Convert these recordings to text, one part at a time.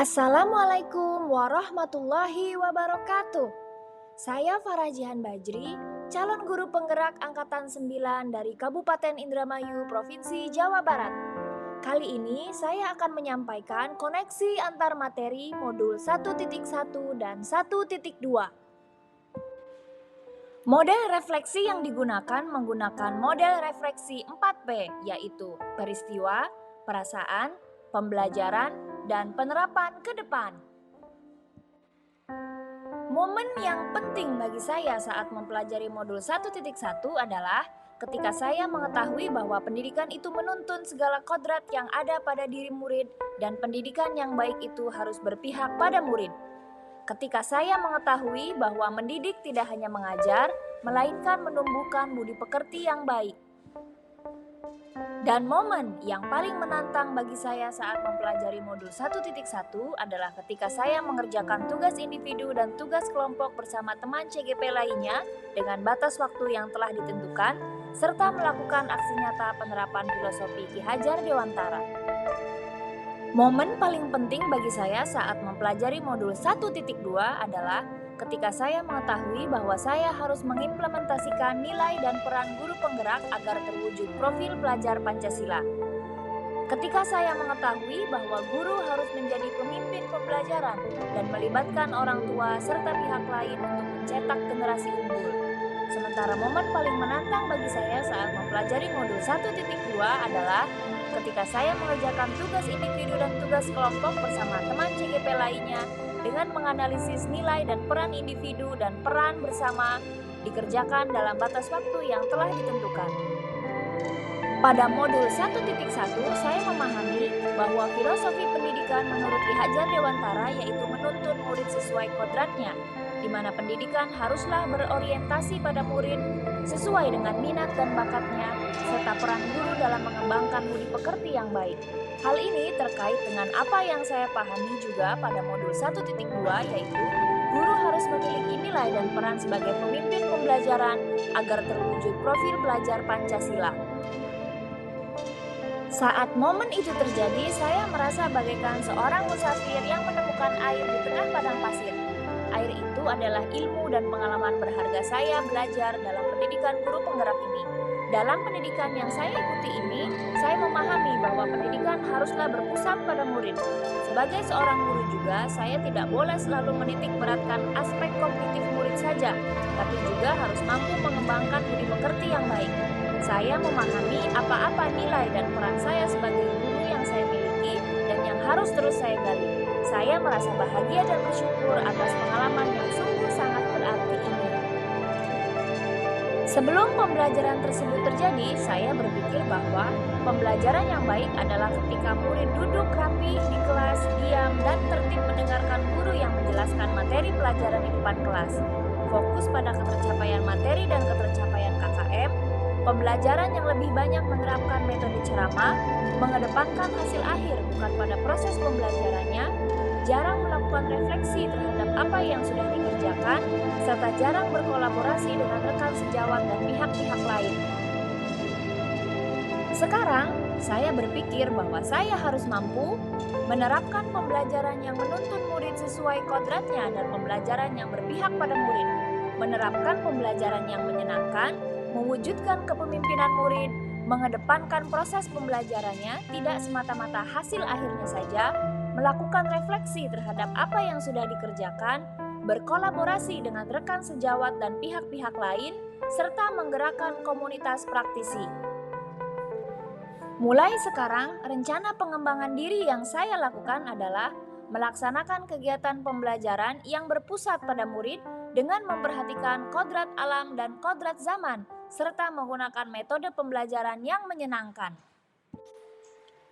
Assalamualaikum warahmatullahi wabarakatuh. Saya Farah Jihan Bajri, calon guru penggerak angkatan 9 dari Kabupaten Indramayu, Provinsi Jawa Barat. Kali ini saya akan menyampaikan koneksi antar materi modul 1.1 dan 1.2. Model refleksi yang digunakan menggunakan model refleksi 4P, yaitu peristiwa, perasaan, pembelajaran, dan penerapan ke depan. Momen yang penting bagi saya saat mempelajari modul 1.1 adalah ketika saya mengetahui bahwa pendidikan itu menuntun segala kodrat yang ada pada diri murid dan pendidikan yang baik itu harus berpihak pada murid. Ketika saya mengetahui bahwa mendidik tidak hanya mengajar, melainkan menumbuhkan budi pekerti yang baik. Dan momen yang paling menantang bagi saya saat mempelajari modul 1.1 adalah ketika saya mengerjakan tugas individu dan tugas kelompok bersama teman CGP lainnya dengan batas waktu yang telah ditentukan, serta melakukan aksi nyata penerapan filosofi Ki Hajar Dewantara. Momen paling penting bagi saya saat mempelajari modul 1.2 adalah ketika saya mengetahui bahwa saya harus mengimplementasikan nilai dan peran guru penggerak agar terwujud profil pelajar Pancasila. Ketika saya mengetahui bahwa guru harus menjadi pemimpin pembelajaran dan melibatkan orang tua serta pihak lain untuk mencetak generasi unggul. Sementara momen paling menantang bagi saya saat mempelajari modul 1.2 adalah ketika saya mengerjakan tugas individu dan tugas kelompok bersama teman CGP lainnya dengan menganalisis nilai dan peran individu dan peran bersama dikerjakan dalam batas waktu yang telah ditentukan. Pada modul 1.1 saya memahami bahwa filosofi pendidikan menurut Ki Hajar Dewantara yaitu menuntun murid sesuai kodratnya, di mana pendidikan haruslah berorientasi pada murid sesuai dengan minat dan bakatnya, serta peran guru dalam mengembangkan budi pekerti yang baik. Hal ini terkait dengan apa yang saya pahami juga pada modul 1.2 yaitu guru harus memiliki nilai dan peran sebagai pemimpin pembelajaran agar terwujud profil pelajar Pancasila. Saat momen itu terjadi, saya merasa bagaikan seorang musafir yang menemukan air di tengah padang pasir. Air itu adalah ilmu dan pengalaman berharga saya belajar dalam pendidikan guru penggerak ini. Dalam pendidikan yang saya ikuti ini, saya memahami bahwa pendidikan haruslah berpusat pada murid. Sebagai seorang guru juga, saya tidak boleh selalu menitik beratkan aspek kognitif murid saja, tapi juga harus mampu mengembangkan budi pekerti yang baik. Saya memahami apa-apa nilai dan peran saya sebagai guru yang saya miliki dan yang harus terus saya gali. Saya merasa bahagia dan bersyukur atas pengalaman yang sungguh sangat berarti ini. Sebelum pembelajaran tersebut terjadi, saya berpikir bahwa pembelajaran yang baik adalah ketika murid duduk rapi di kelas, diam, dan tertib mendengarkan guru yang menjelaskan materi pelajaran di depan kelas. Fokus pada ketercapaian materi dan ketercapaian KKM, pembelajaran yang lebih banyak menerapkan metode ceramah, mengedepankan hasil akhir bukan pada proses pembelajarannya, jarang melakukan refleksi terhadap apa yang sudah dikerjakan, serta jarang berkolaborasi dengan rekan sejawat dan pihak-pihak lain. Sekarang, saya berpikir bahwa saya harus mampu menerapkan pembelajaran yang menuntun murid sesuai kodratnya dan pembelajaran yang berpihak pada murid, menerapkan pembelajaran yang menyenangkan, mewujudkan kepemimpinan murid, mengedepankan proses pembelajarannya tidak semata-mata hasil akhirnya saja, melakukan refleksi terhadap apa yang sudah dikerjakan, berkolaborasi dengan rekan sejawat dan pihak-pihak lain, serta menggerakkan komunitas praktisi. Mulai sekarang, rencana pengembangan diri yang saya lakukan adalah melaksanakan kegiatan pembelajaran yang berpusat pada murid dengan memperhatikan kodrat alam dan kodrat zaman, serta menggunakan metode pembelajaran yang menyenangkan.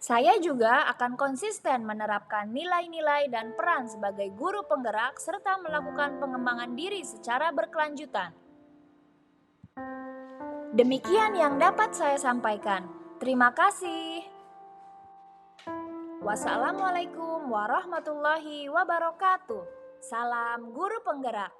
Saya juga akan konsisten menerapkan nilai-nilai dan peran sebagai guru penggerak serta melakukan pengembangan diri secara berkelanjutan. Demikian yang dapat saya sampaikan. Terima kasih. Wassalamualaikum warahmatullahi wabarakatuh. Salam guru penggerak.